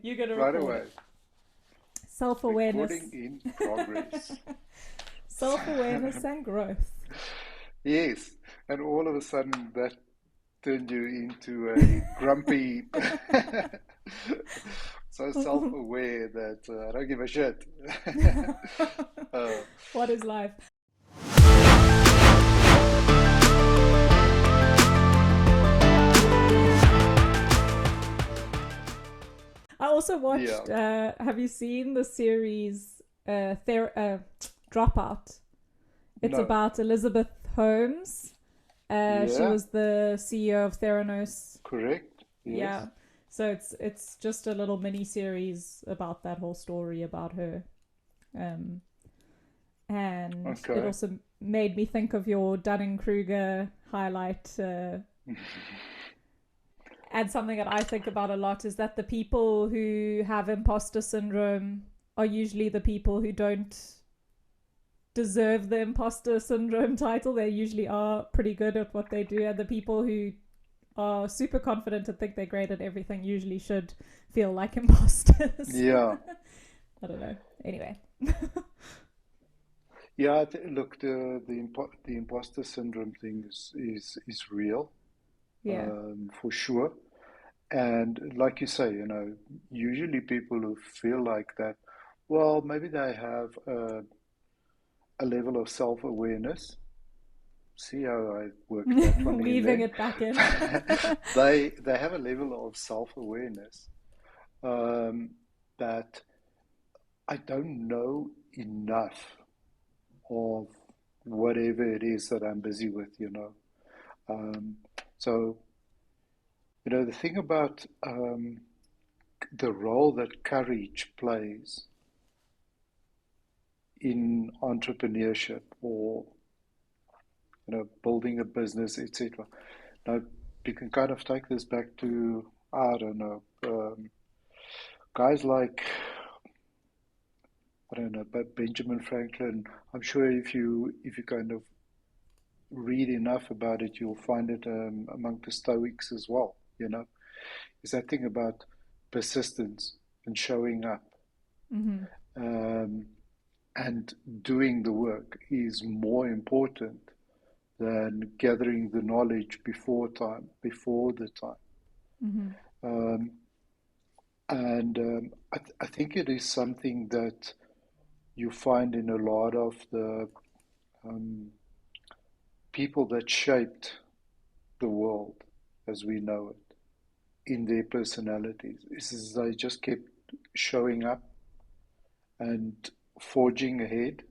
You're going to Right record away. it. Self-awareness. Recording in progress. Self-awareness and growth. Yes, and all of a sudden that turned you into a grumpy, so self-aware that I don't give a shit. uh, What is life? I also yeah, watched, have you seen the series Dropout? It's no, about Elizabeth Holmes. She yeah, was the CEO of Theranos. correct, Yeah. yes, So it's just a little mini series about that whole story about her. Um, and it okay. also made me think of your Dunning-Kruger highlight. And something that I think about a lot is that the people who have imposter syndrome are usually the people who don't deserve the imposter syndrome title. They usually are pretty good at what they do, and the people who are super confident and think they're great at everything usually should feel like imposters. Yeah, I don't know. Anyway. yeah. Look, the imposter syndrome thing is real, Yeah. for sure. And like you say, usually people who feel like that, well, maybe they have a level of self-awareness. See how I worked that one in Weaving there? it back in. They have a level of self-awareness um, that I don't know enough of whatever it is that I'm busy with. Um, so, the thing about the role that courage plays in entrepreneurship or building a business, etc. Now you can kind of take this back to, I don't know, guys like, I don't know, but Benjamin Franklin. I'm sure if you kind of read enough about it, you'll find it among the Stoics as well. Is that thing about persistence and showing up, Mm-hmm. um, and doing the work is more important than gathering the knowledge before the time. Mm-hmm. Um, and I think it is something that you find in a lot of the um, people that shaped the world as we know it in their personalities. Is they just kept showing up and forging ahead.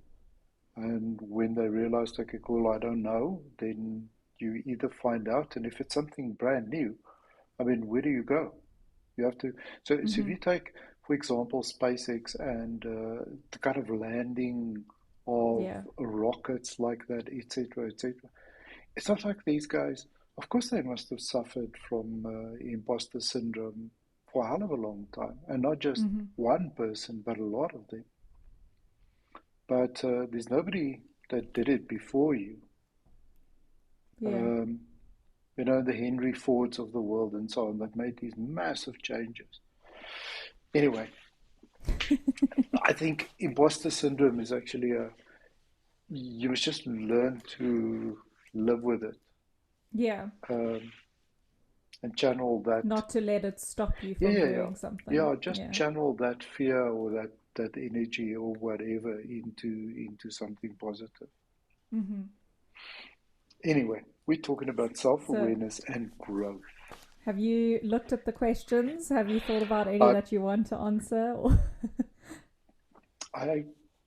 And when they realized, okay, cool, I don't know, then you either find out, and if it's something brand new, I mean, where do you go? You have to. So if Mm-hmm. you take, for example, SpaceX and the kind of landing of Yeah. rockets like that, etc., etc. It's not like these guys. Of course, they must have suffered from imposter syndrome for a hell of a long time, and not just Mm-hmm. one person, but a lot of them. But there's nobody that did it before you. Yeah. Um, the Henry Fords of the world and so on that made these massive changes. Anyway, I think imposter syndrome is actually you must just learn to live with it, Yeah. um, and channel that. Not to let it stop you Yeah, from yeah, yeah. doing something. Yeah, just Yeah. channel that fear or that energy or whatever into something positive. Mm-hmm. Anyway, we're talking about So, self-awareness and growth. have you looked at the questions? Have you thought about any I that you want to answer? Or I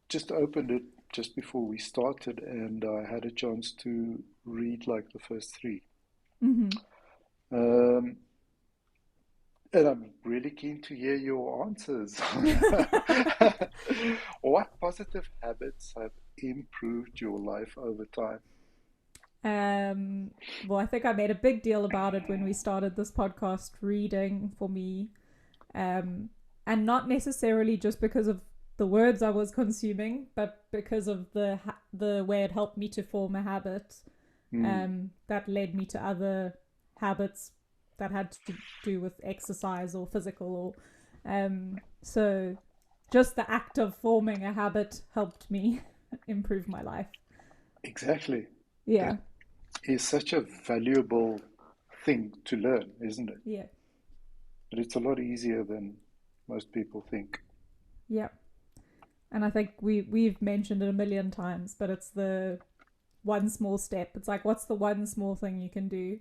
just opened it just before we started, and I had a chance to read like the first three. mm-hmm. Um, and I'm really keen to hear your answers. What positive habits have improved your life over time? um, well, I think I made a big deal about it when we started this podcast. Reading for me, um, and not necessarily just because of the words I was consuming, but because of the way it helped me to form a habit. Hmm. That led me to other habits that had to do with exercise or physical So just the act of forming a habit helped me improve my life. Exactly. Yeah. That is such a valuable thing to learn, isn't it? Yeah. But it's a lot easier than most people think. Yeah. And I think we've mentioned it a million times, but it's the one small step. It's like, what's the one small thing you can do?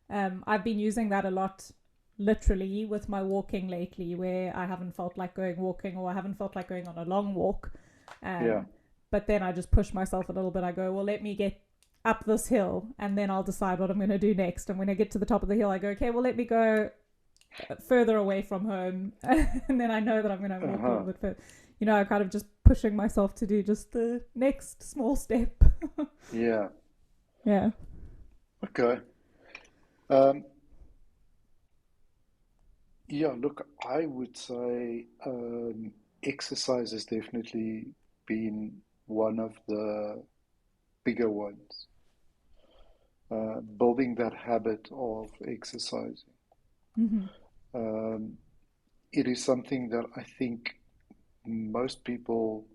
I've been using that a lot, literally, with my walking lately, where I haven't felt like going walking or I haven't felt like going on a long walk. Yeah. Um, but then I just push myself a little bit. I go, well, let me get up this hill and then I'll decide what I'm going to do next. And when I get to the top of the hill, I go, okay, well, let me go further away from home. And then I know that I'm going to walk a Uh-huh. little bit further. I'm kind of just pushing myself to do just the next small step. Yeah. Yeah. Okay. Um, yeah, look, I would say exercise has definitely been one of the bigger ones. Building that habit of exercising. Mm-hmm. Um, it is something that I think most people,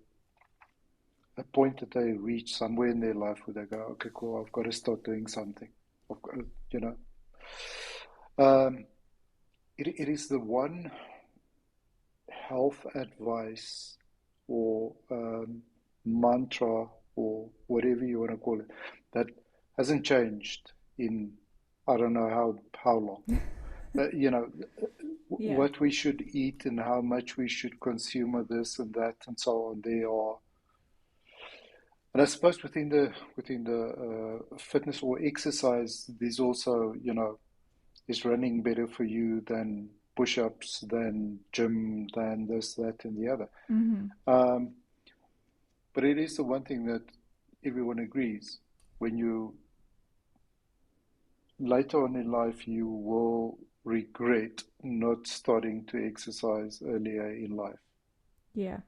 a point that they reach somewhere in their life where they go, okay, cool, I've got to start doing something. I've got to, you know. Um, it is the one health advice or mantra or whatever you want to call it that hasn't changed in I don't know how long. You know, Yeah. what we should eat and how much we should consume of this and that and so on. They are, and I suppose within the fitness or exercise, there's also is running better for you than push-ups, than gym, than this, that, and the other. Mm-hmm. Um, but it is the one thing that everyone agrees. When you later on in life, you will regret not starting to exercise earlier in life. Yeah.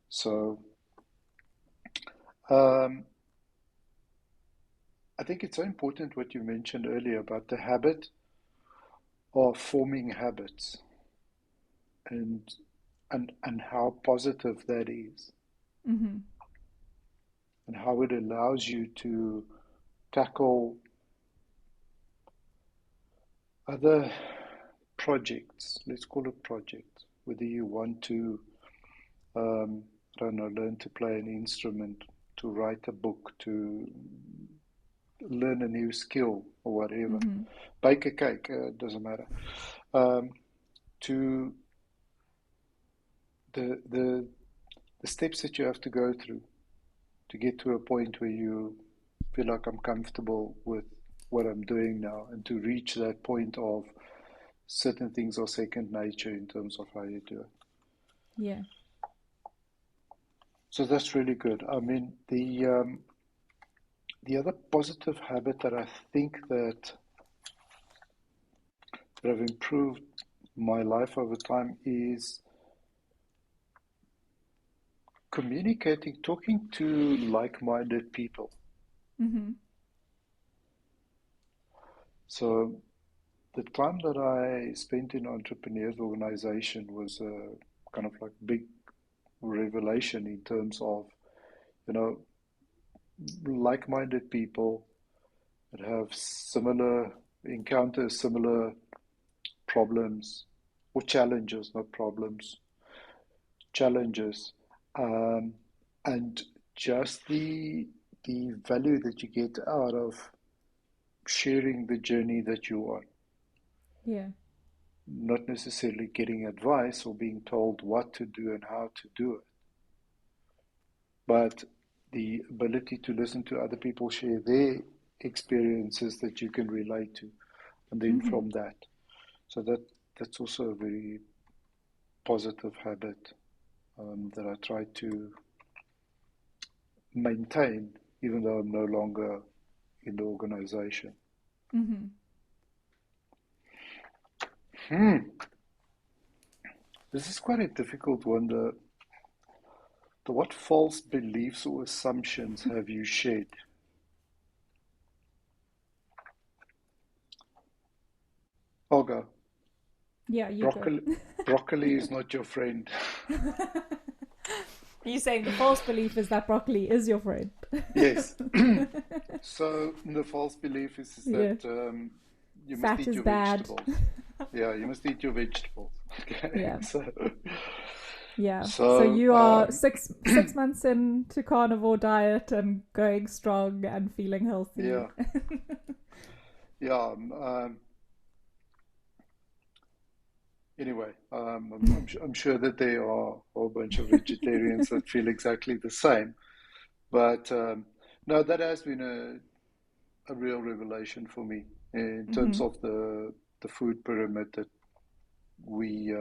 So um, I think it's so important what you mentioned earlier about the habit of forming habits and and how positive that is Mm-hmm. and how it allows you to tackle other projects, let's call it projects, whether you want to, I don't know, learn to play an instrument, to write a book, to learn a new skill or whatever, Mm-hmm. bake a cake, doesn't matter, um, to the the steps that you have to go through to get to a point where you feel like I'm comfortable with what I'm doing now, and to reach that point of certain things are second nature in terms of how you do it. Yeah. So that's really good. I mean, the other positive habit that I think that have improved my life over time is communicating, talking to like-minded people. Mm-hmm. So the time that I spent in entrepreneurs organization was a kind of like big revelation in terms of, you know, like-minded people that have similar encounters, similar problems or challenges, not problems, challenges, um, and just the value that you get out of sharing the journey that you're on, Yeah. not necessarily getting advice or being told what to do and how to do it, but the ability to listen to other people share their experiences that you can relate to, and then Mm-hmm. from that. So that's also a very positive habit that I try to maintain, even though I'm no longer in the organization. Mm-hmm. Hmm. This is quite a difficult one. The what false beliefs or assumptions have you shed? Olga. Yeah, you go. Broccoli, broccoli is not your friend. You saying the false belief is that broccoli is your friend? Yes. So the false belief is Yeah. that you must Fat eat is your bad. vegetables. Yeah, you must eat your vegetables. Okay. Yeah. So, Yeah. So so you are six months into carnivore diet and going strong and feeling healthy. yeah, yeah. Anyway, I'm sure that there are a whole bunch of vegetarians that feel exactly the same. But no, that has been a real revelation for me in terms Hmm. of the food pyramid that we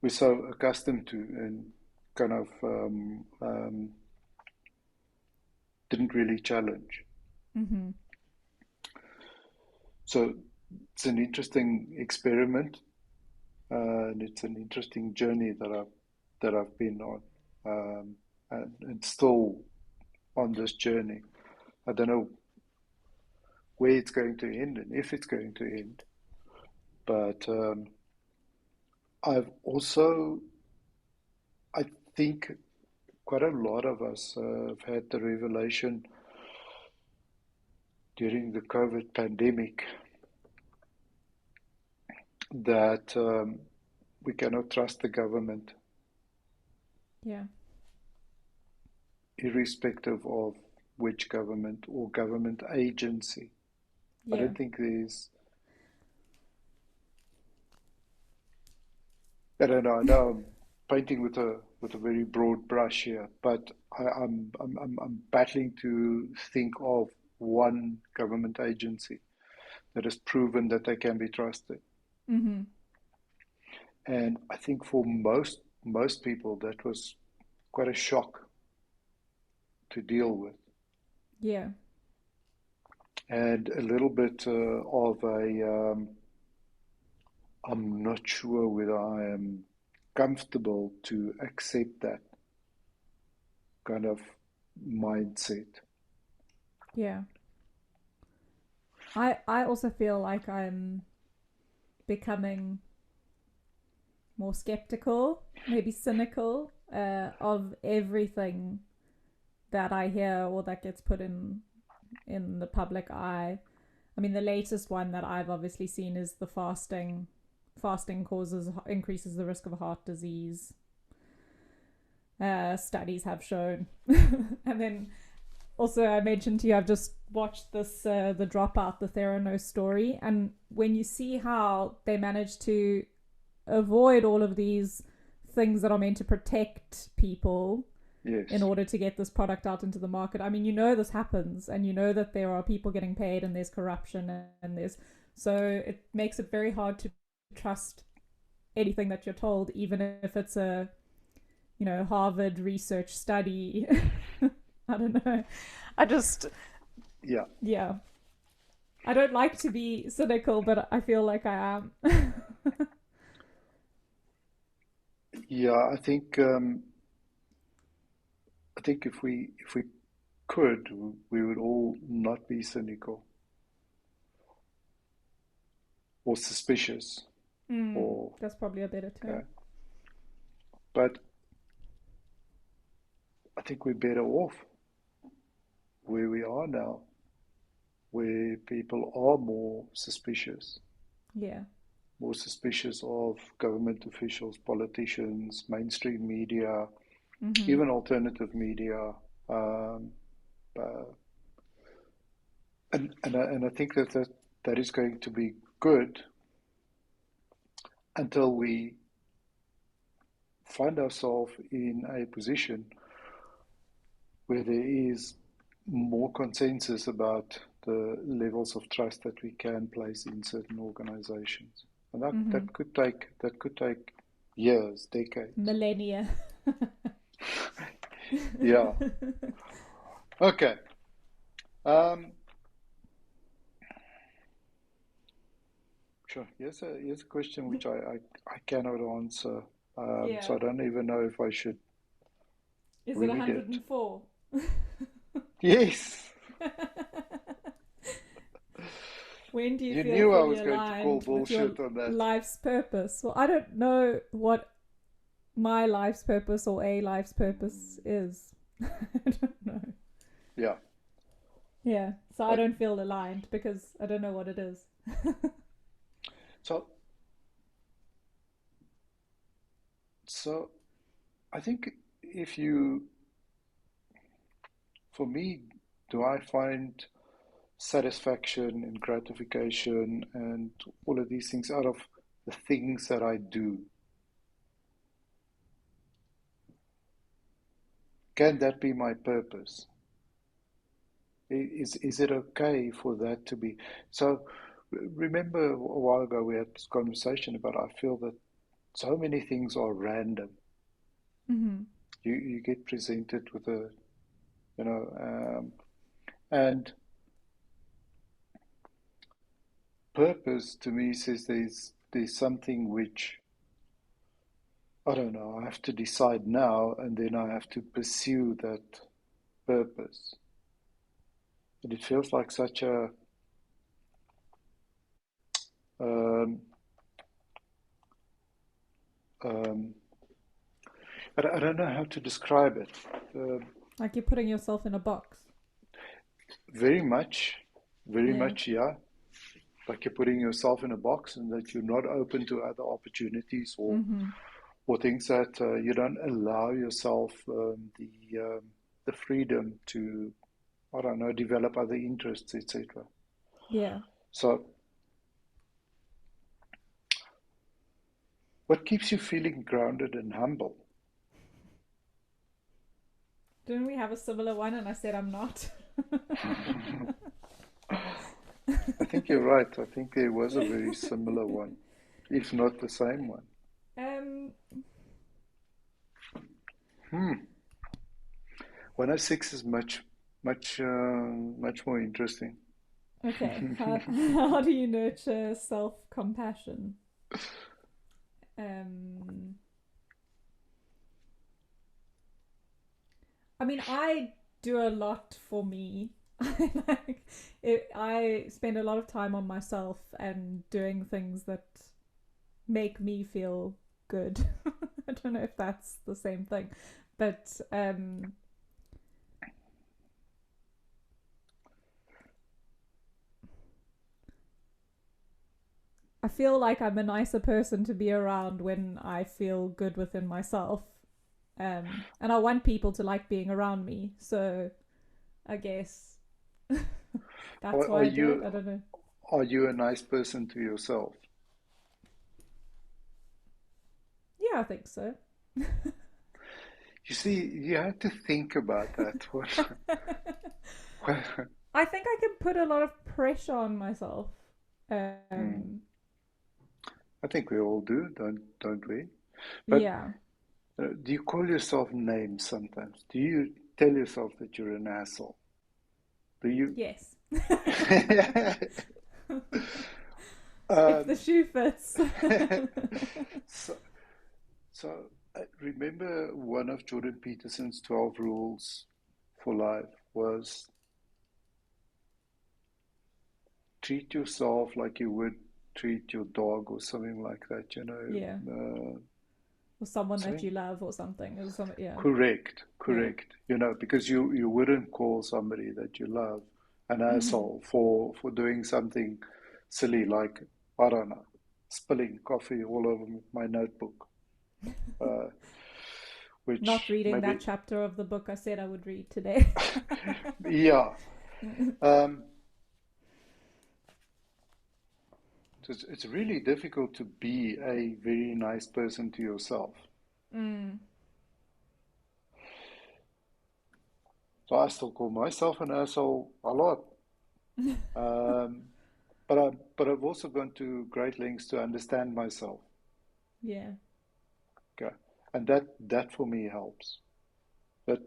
we're so accustomed to and kind of didn't really challenge. Hmm. So it's an interesting experiment, and it's an interesting journey that I've been on, and still on this journey. I don't know where it's going to end and if it's going to end, but I've also, I think, quite a lot of us have had the revelation during the COVID pandemic that we cannot trust the government, Yeah. irrespective of which government or government agency. I Yeah. don't think there's, I don't know, I know I'm painting with a very broad brush here, but I'm battling to think of one government agency that has proven that they can be trusted. Hmm. And I think for most people that was quite a shock to deal with, Yeah. and a little bit of a I'm not sure whether I am comfortable to accept that kind of mindset. Yeah. I also feel like I'm becoming more skeptical, maybe cynical, of everything that I hear or that gets put in the public eye. I mean, the latest one that I've obviously seen is the fasting. Fasting causes increases the risk of heart disease. Studies have shown, and then also I mentioned to you I've just watched this the Dropout, the Theranos story, and when you see how they managed to avoid all of these things that are meant to protect people in Yes. order to get this product out into the market. I mean, you know this happens, and you know that there are people getting paid, and there's corruption, and there's so it makes it very hard to trust anything that you're told, even if it's a Harvard research study. I don't know. I just Yeah. yeah. I don't like to be cynical, but I feel like I am. Yeah. I think if we could, we would all not be cynical or suspicious or That's probably a better uh, term. but I think we're better off where we are now, where people are Yeah. more suspicious of government officials, politicians, mainstream media, Mhm. even alternative media. Um, uh, and I think that is going to be good until we find ourselves in a position where there is more consensus about the levels of trust that we can place in certain organizations. And that, Mhm. that could take that could take years, decades. Millennia. Yeah. Okay. Um, sure. Here's a question which I cannot answer. So Yeah. I don't even know if I should Is it read it. 104? Yes. When do you You feel knew I fully was going to call aligned with your bullshit on that. life's purpose? Well, I don't know what my life's purpose or a life's purpose is. I don't know. Yeah. Yeah, so I But don't feel aligned because I don't know what it is. so so I think if you, for me, do I find satisfaction and gratification and all of these things out of the things that I do? Can that be my purpose? Is it okay for that to be? So remember a while ago we had this conversation about I feel that so many things are random. Mm-hmm. You get presented with a, you know, and purpose to me says there's something which I don't know. I have to decide now, and then I have to pursue that purpose. And it feels like such a um, um, I don't know how to describe it. Um Like you're putting yourself in a box. very much, very Yeah. much, yeah. Like you're putting yourself in a box, and that you're not open to other opportunities Mm-hmm. or things that you don't allow yourself the freedom to, I don't know, develop other interests, etc. Yeah. So, what keeps you feeling grounded and humble? Didn't we have a similar one and I said I'm not? I think you're right. I think there was a very similar one, if not the same one. um 106 is much more interesting. okay. How do you nurture self-compassion? Um I mean, I do a lot for me. like I spend a lot of time on myself and doing things that make me feel good. I don't know if that's the same thing, but I feel like I'm a nicer person to be around when I feel good within myself. And I want people to like being around me. So I guess that's Are, why are I do it. I you don't know. are you a nice person to yourself? Yeah, I think so. You see, you have to think about that. I think I can put a lot of pressure on myself. Hmm. Um, I think we all do, don't we? But yeah. do you call yourself names sometimes? Do you tell yourself that you're an asshole? Do you? Yes. If the um, shoe fits. so, remember one of Jordan Peterson's 12 rules for life was treat yourself like you would treat your dog or something like that, yeah. uh, Or someone that something. you love or something. Or something. Yeah. Correct, Yeah. correct. Because you wouldn't call somebody that you love an Mm-hmm. asshole for doing something silly like, I don't know, spilling coffee all over my notebook, uh, Not which reading that maybe, chapter of the book I said I would read today. yeah. Um, so it's really difficult to be a very nice person to yourself. mm. So I still call myself an asshole a lot. Um, but I've also gone to great lengths to understand myself. Yeah. Okay, and that for me helps. That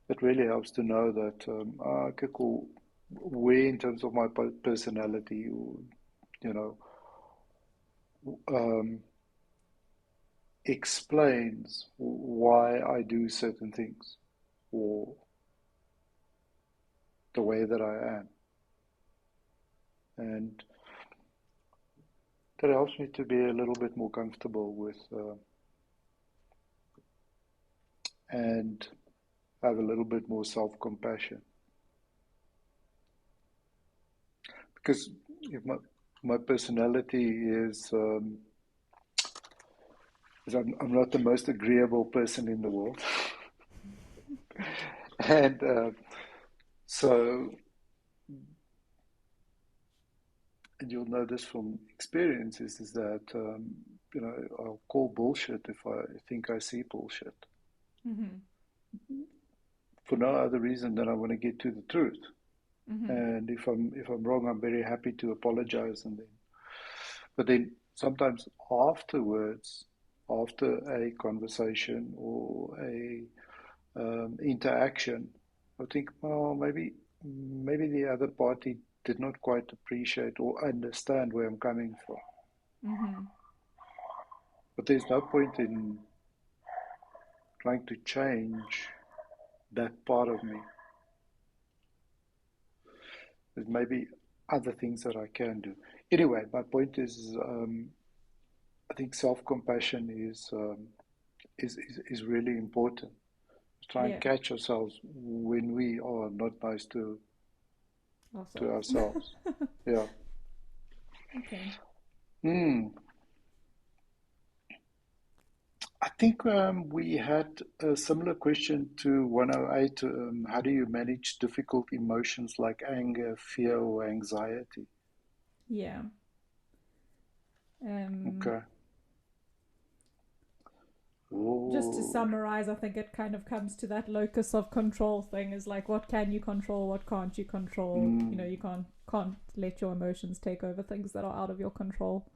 it really helps to know that okay, cool. Where in terms of my personality, you know, um, explains why I do certain things or the way that I am. And that helps me to be a little bit more comfortable with and have a little bit more self-compassion. Because if my personality is I'm not the most agreeable person in the world. And so, and you'll know this from experiences, is that, I'll call bullshit if I think I see bullshit. Mm-hmm. For no other reason than I want to get to the truth. Mm-hmm. And if I'm wrong, I'm very happy to apologize. But then sometimes afterwards, after a conversation or a interaction, I think, well, maybe the other party did not quite appreciate or understand where I'm coming from. Mm-hmm. But there's no point in trying to change that part of me. There's maybe other things that I can do. Anyway, my point is, I think self-compassion is really important. Try and Yeah. catch ourselves when we are not nice to Ourselves. ourselves. Yeah. Okay. Hmm. I think we had a similar question to 108. How do you manage difficult emotions like anger, fear, or anxiety? Yeah. Um, Okay. just to Oh, summarize, I think it kind of comes to that locus of control thing is like what can you control, what can't you control. You know, mm, you can't let your emotions take over things that are out of your control.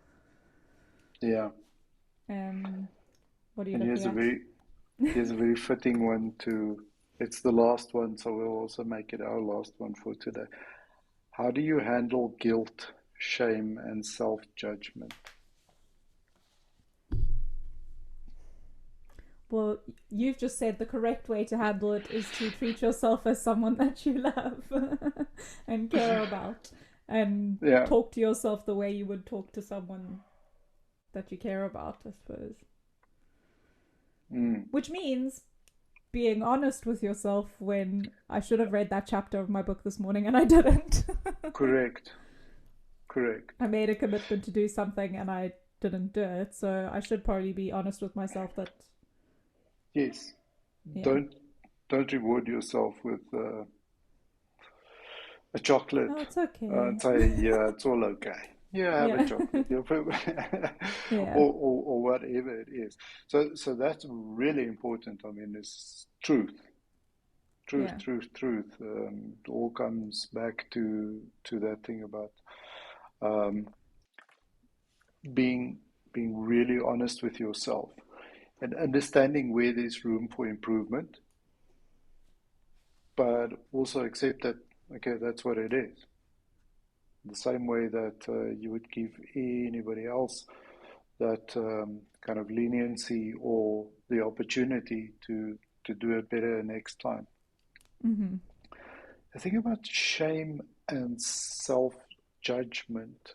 yeah. Um, what are you And looking at? here's a very fitting one to. It's the last one, so we'll also make it our last one for today. How do you handle guilt, shame, and self-judgment? Well, you've just said the correct way to handle it is to treat yourself as someone that you love and care about, and Yeah. talk to yourself the way you would talk to someone that you care about, I suppose. Mm, Which means being honest with yourself when I should have read that chapter of my book this morning and I didn't. correct. Correct. I made a commitment to do something and I didn't do it, so I should probably be honest with myself that, Yes. yeah. Don't don't reward yourself with a No, chocolate it's and okay. say, yeah, it's all okay. Yeah, have a Yeah. chocolate. Yeah. Or whatever it is. So that's really important. I mean, it's truth, truth, Yeah. truth, truth. It all comes back to that thing about um, being being really honest with yourself and understanding where there's room for improvement, but also accept that, okay, that's what it is. The same way that you would give anybody else that kind of leniency or the opportunity to do it better next time. Mm-hmm. The thing about shame and self judgment,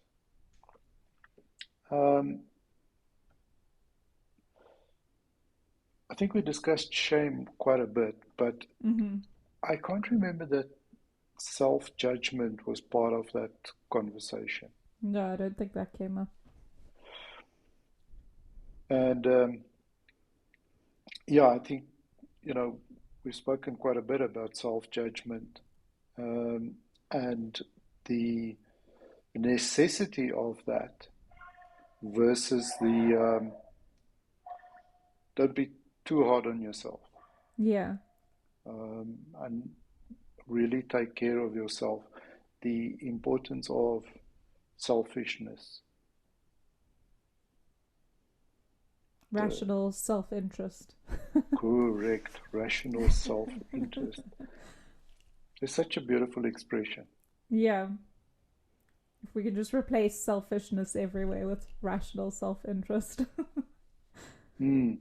um, I think we discussed shame quite a bit, but Mm-hmm. I can't remember that self judgment was part of that conversation. No, I don't think that came up. And yeah, I think, you know, we've spoken quite a bit about self judgment um, and the necessity of that versus the don't be too hard on yourself Yeah. and really take care of yourself. The importance of selfishness, the Rational self interest. correct, rational self interest. It's such a beautiful expression. Yeah. If we can just replace selfishness everywhere with rational self interest. Mm.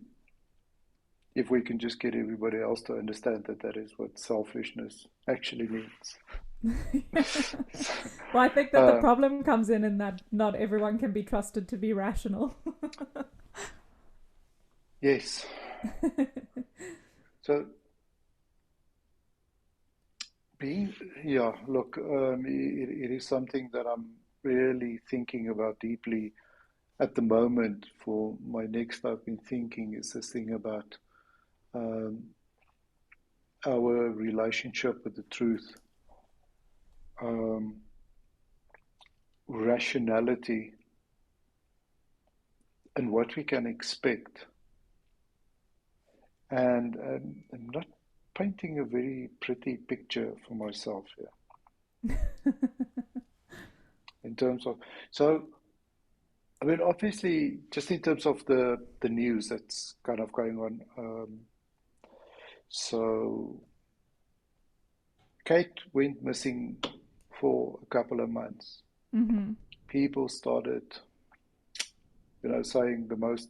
If we can just get everybody else to understand that that is what selfishness actually means. Well, I think that the Um, problem comes in that not everyone can be trusted to be rational. yes. So being, yeah, look, it is something that I'm really thinking about deeply at the moment. For my next, I've been thinking is this thing about um, our relationship with the truth, um, rationality, and what we can expect. And I'm not painting a very pretty picture for myself here in terms of. So, I mean, obviously, just in terms of the news that's kind of going on. So, Kate went missing for a couple of months. Mm-hmm. People started, saying the most,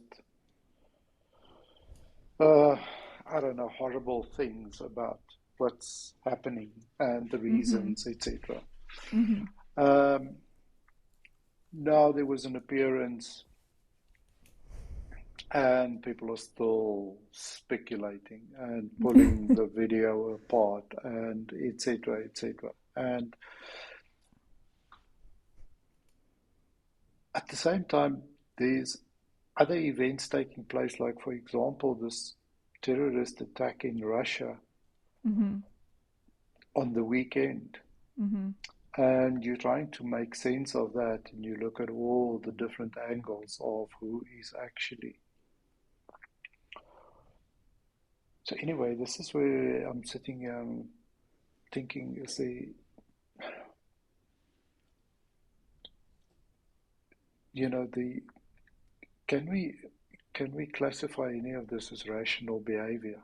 uh, I don't know, horrible things about what's happening and the Mm-hmm. reasons, etc. Mm-hmm. Um, Now there was an appearance, and people are still speculating and pulling the video apart, and etc. etc. And at the same time, there's other events taking place, like for example, this terrorist attack in Russia Mm-hmm. on the weekend. Mm-hmm. And you're trying to make sense of that, and you look at all the different angles of who is actually. So anyway, this is where I'm sitting thinking, is the the can we classify any of this as rational behavior?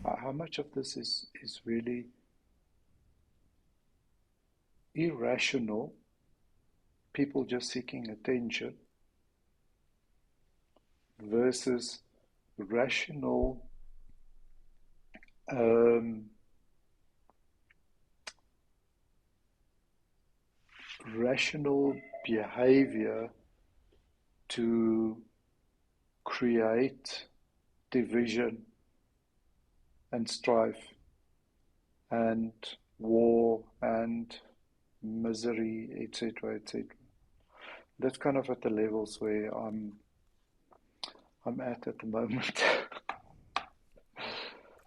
How much of this is really irrational, people just seeking attention, versus rational um, rational behavior to create division and strife and war and misery, etc., etc. That's kind of at the levels where I'm at the moment.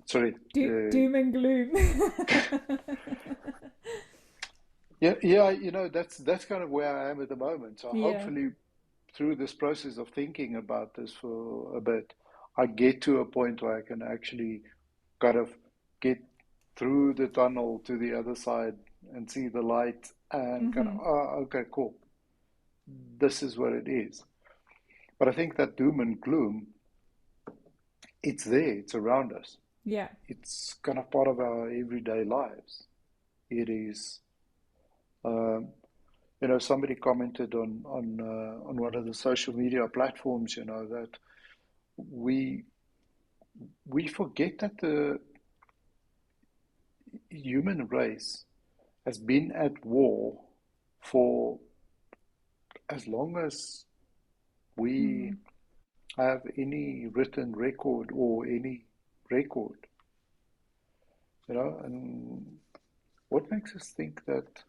Sorry. Doom and gloom. Yeah, yeah. That's kind of where I am at the moment. So Yeah. hopefully, through this process of thinking about this for a bit, I get to a point where I can actually kind of get through the tunnel to the other side and see the light and kind of, Mm-hmm. oh, okay, cool. This is what it is. But I think that doom and gloom, it's there, it's around us. Yeah. It's kind of part of our everyday lives. It is, um, somebody commented on one of the social media platforms, that we we forget that the human race has been at war for as long as we Mm-hmm. have any written record or any record, and what makes us think that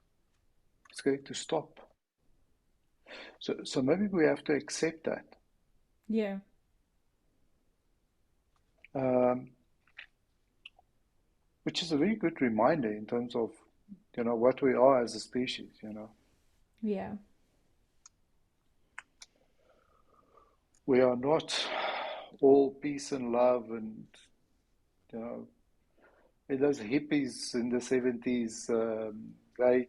it's going to stop? So maybe we have to accept that, Yeah. um, which is a very good reminder in terms of, what we are as a species. Yeah. We are not all peace and love, and you know those hippies in the 70s, they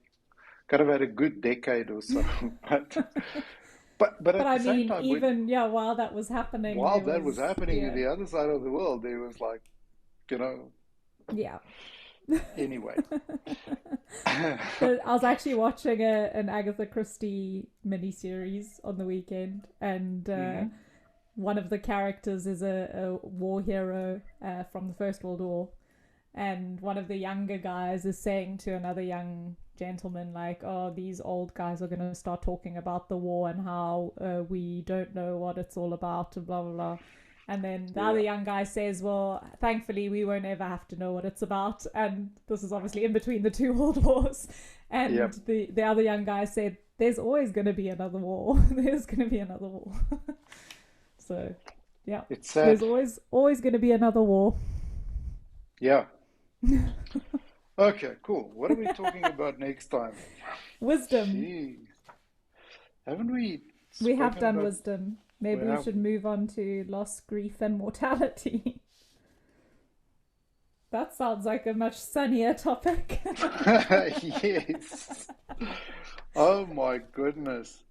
kind of had a good decade or so, but but But at I the same mean, time, even yeah, while that was happening, while there that was was happening in yeah, the other side of the world, there was like, you know yeah. anyway. I was actually watching an Agatha Christie miniseries on the weekend, and Hmm. one of the characters is a war hero from the First World War, And one of the younger guys is saying to another young gentleman, like, oh, these old guys are going to start talking about the war and how we don't know what it's all about and blah blah blah. And then the other Yeah. young guy says, well, thankfully we won't ever have to know what it's about. And this is obviously in between the two world wars. And Yep. the other young guy said, there's always going to be another war. There's going to be another war. So yeah, It's there's sad. always going to be another war. Yeah. Okay, cool. What are we talking about next time? Wisdom. Jeez. Haven't we We have spoken done about wisdom. we Maybe we have should move on to loss, grief, and mortality. That sounds like a much sunnier topic. yes. Oh my goodness.